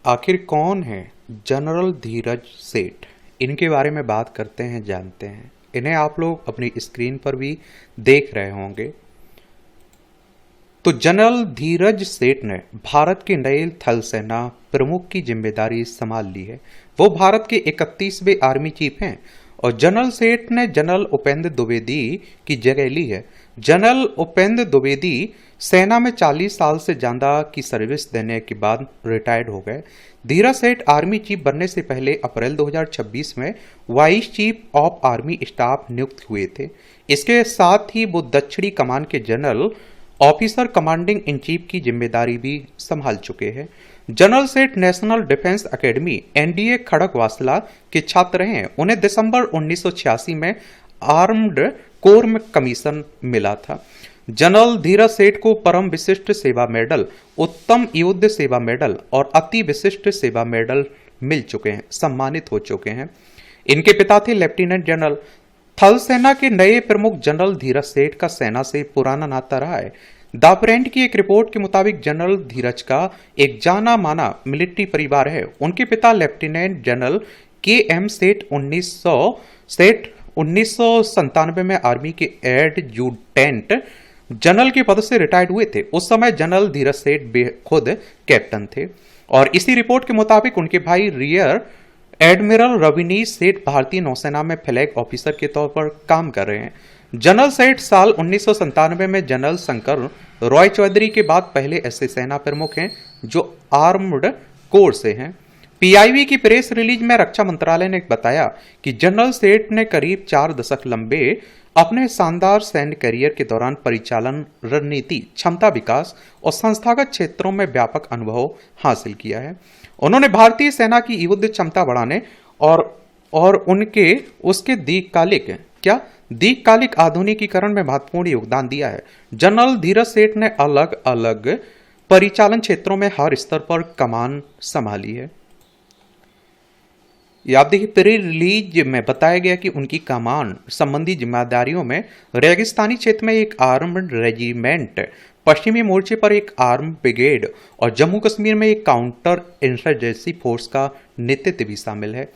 आखिर कौन है जनरल धीरज सेठ? इनके बारे में बात करते हैं, जानते हैं। इन्हें आप लोग अपनी स्क्रीन पर भी देख रहे होंगे। तो जनरल धीरज सेठ ने भारत के नए थल सेना प्रमुख की जिम्मेदारी संभाल ली है। वो भारत के 31वें आर्मी चीफ हैं और जनरल सेठ ने जनरल उपेंद्र द्विवेदी की जगह ली है। जनरल उपेंद्र द्विवेदी सेना में 40 साल से ज्यादा की सर्विस देने के बाद रिटायर्ड हो गए। धीरज सेठ आर्मी चीफ बनने से पहले अप्रैल 2026 में vice chief of army staff नियुक्त हुए थे। इसके साथ ही वो दक्षिणी कमान के general officer commanding in chief की जिम्मेदारी भी संभाल चुके हैं। जनरल सेठ national defence academy NDA Khadakwasla के छात्र हैं। उन्हें दिसंबर 1986 में आर्म्ड कोर में कमीशन मिला था। जनरल धीरज सेठ को परम विशिष्ट सेवा मेडल, उत्तम युद्ध सेवा मेडल और अति विशिष्ट सेवा मेडल मिल चुके हैं, सम्मानित हो चुके हैं। इनके पिता थे लेफ्टिनेंट जनरल। थल सेना के नए प्रमुख जनरल धीरज सेठ का सेना से पुराना नाता रहा है। द प्रेंट की एक रिपोर्ट के मुताबिक जनरल धीरज का एक जाना माना मिलिट्री परिवार है। उनके पिता लेफ्टिनेंट जनरल के एम सेठ 1997 में आर्मी के एडजुटेंट जनरल के पद से रिटायर्ड हुए थे। उस समय जनरल धीरज सेठ खुद कैप्टन थे और इसी रिपोर्ट के मुताबिक उनके भाई रियर एडमिरल रविनीश सेठ भारतीय नौसेना में फ्लैग ऑफिसर के तौर पर काम कर रहे हैं। जनरल सेठ साल 1997 में जनरल शंकर रॉय चौधरी के बाद पहले ऐसे सेना प्रमुख हैं जो आर्म्ड कोर से हैं। पीआईबी की प्रेस रिलीज में रक्षा मंत्रालय ने बताया कि जनरल सेठ ने करीब 4 दशक लंबे अपने शानदार सैन्य करियर के दौरान परिचालन, रणनीति, क्षमता विकास और संस्थागत क्षेत्रों में व्यापक अनुभव हासिल किया है। उन्होंने भारतीय सेना की युद्ध क्षमता बढ़ाने और उसके दीर्घकालिक आधुनिकीकरण में महत्वपूर्ण योगदान दिया है। जनरल धीरज सेठ ने अलग अलग परिचालन क्षेत्रों में हर स्तर पर कमान संभाली है। आप देखिए, प्री रिलीज में बताया गया कि उनकी कमान संबंधी जिम्मेदारियों में रेगिस्तानी क्षेत्र में एक आर्म्ड रेजिमेंट, पश्चिमी मोर्चे पर एक आर्म ब्रिगेड और जम्मू कश्मीर में एक काउंटर इंसर्जेंसी फोर्स का नेतृत्व भी शामिल है।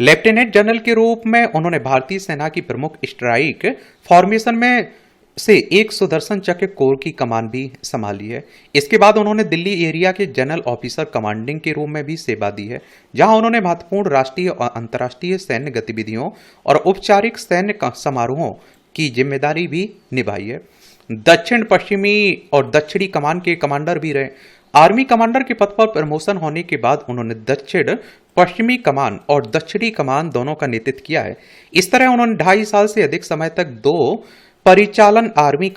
लेफ्टिनेंट जनरल के रूप में उन्होंने भारतीय सेना की प्रमुख स्ट्राइक फॉर्मेशन में से एक सुदर्शन चक्र कोर की कमान भी संभाली है। इसके बाद उन्होंने दिल्ली एरिया के जनरल ऑफिसर कमांडिंग के रूप में भी सेवा दी है, जहां उन्होंने महत्वपूर्ण राष्ट्रीय और अंतर्राष्ट्रीय सैन्य गतिविधियों और औपचारिक सैन्य समारोहों की जिम्मेदारी भी निभाई है। दक्षिण पश्चिमी और दक्षिणी कमान के कमांडर भी रहे। आर्मी कमांडर के पद पर प्रमोशन होने के बाद उन्होंने दक्षिण पश्चिमी कमान और दक्षिणी कमान दोनों का नेतृत्व किया है। इस तरह उन्होंने 2.5 साल से अधिक समय तक 2 परिचालन आर्मी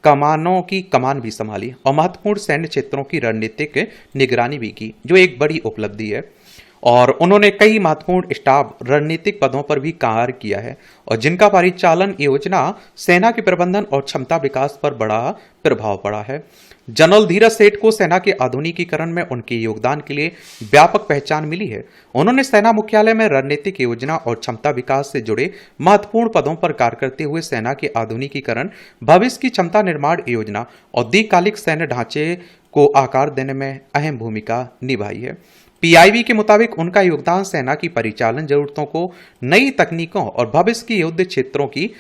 कमानों की कमान भी संभाली और महत्वपूर्ण सैन्य क्षेत्रों की रणनीतिक निगरानी भी की, जो एक बड़ी उपलब्धि है। और उन्होंने कई महत्वपूर्ण स्टाफ रणनीतिक पदों पर भी कार्य किया है और जिनका परिचालन, योजना, सेना के प्रबंधन और क्षमता विकास पर बड़ा प्रभाव पड़ा है। जनरल धीरज सेठ को सेना के आधुनिकीकरण में उनके योगदान के लिए व्यापक पहचान मिली है। उन्होंने सेना मुख्यालय में रणनीतिक योजना और क्षमता विकास से जुड़े महत्वपूर्ण पदों पर कार्य करते हुए सेना के आधुनिकीकरण, भविष्य की क्षमता निर्माण योजना और दीर्घकालिक सैन्य ढांचे को आकार देने में अहम भूमिका निभाई है। पीआईबी के मुताबिक उनका योगदान सेना की परिचालन जरूरतों को नई तकनीकों और भविष्य की युद्ध क्षेत्रों की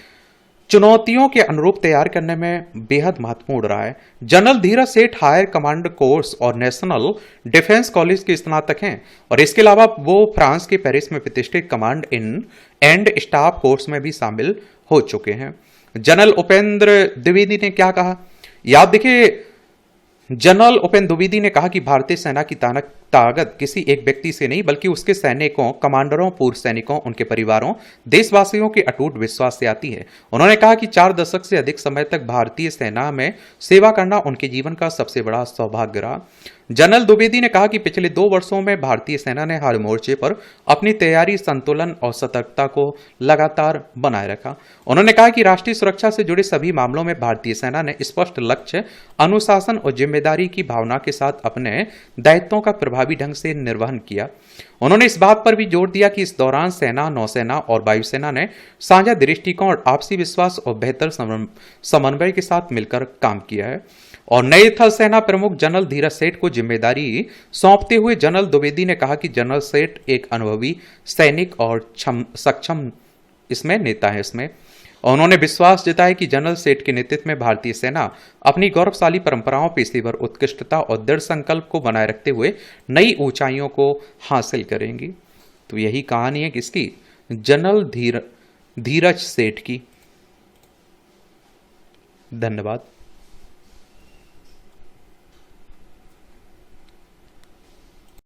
चुनौतियों के अनुरूप तैयार करने में बेहद महत्वपूर्ण रहा है। जनरल धीरज सेठ हायर कमांड कोर्स और नेशनल डिफेंस कॉलेज के स्नातक हैं और इसके अलावा वो फ्रांस के पेरिस में प्रतिष्ठित command in and staff course में भी शामिल हो चुके हैं। जनरल उपेंद्र द्विवेदी ने क्या कहा? याद देखिए, जनरल उपेंद्र द्विवेदी ने कहा कि भारतीय सेना की ताकत किसी एक व्यक्ति से नहीं, बल्कि उसके सैनिकों, कमांडरों, पूर्व सैनिकों, उनके परिवारों, देशवासियों के अटूट विश्वास से आती है। उन्होंने कहा कि 4 दशक से अधिक समय तक भारतीय सेना में सेवा करना उनके जीवन का सबसे बड़ा सौभाग्य रहा। जनरल द्विवेदी ने कहा कि पिछले 2 वर्षों में भारतीय सेना ने हर मोर्चे पर अपनी तैयारी, संतुलन और सतर्कता को लगातार बनाए रखा। उन्होंने कहा कि राष्ट्रीय सुरक्षा से जुड़े सभी मामलों में भारतीय सेना ने स्पष्ट लक्ष्य, अनुशासन और जिम्मेदारी की भावना के साथ अपने दायित्वों का प्रभावी ढंग से निर्वहन किया। उन्होंने इस बात पर भी जोर दिया कि इस दौरान सेना, नौसेना और वायुसेना ने साझा दृष्टिकोण, आपसी विश्वास और बेहतर समन्वय के साथ मिलकर काम किया है। और नए थल सेना प्रमुख जनरल धीरज सेठ को जिम्मेदारी सौंपते हुए जनरल द्विवेदी ने कहा कि जनरल सेठ एक अनुभवी सैनिक और सक्षम इसमें नेता है। इसमें उन्होंने विश्वास जताया कि जनरल सेठ के नेतृत्व में भारतीय सेना अपनी गौरवशाली परंपराओं, पेशेवर उत्कृष्टता और दृढ़ संकल्प को बनाए रखते हुए नई ऊंचाइयों को हासिल करेंगी। तो यही कहानी है किसकी? जनरल धीरज सेठ की। धन्यवाद।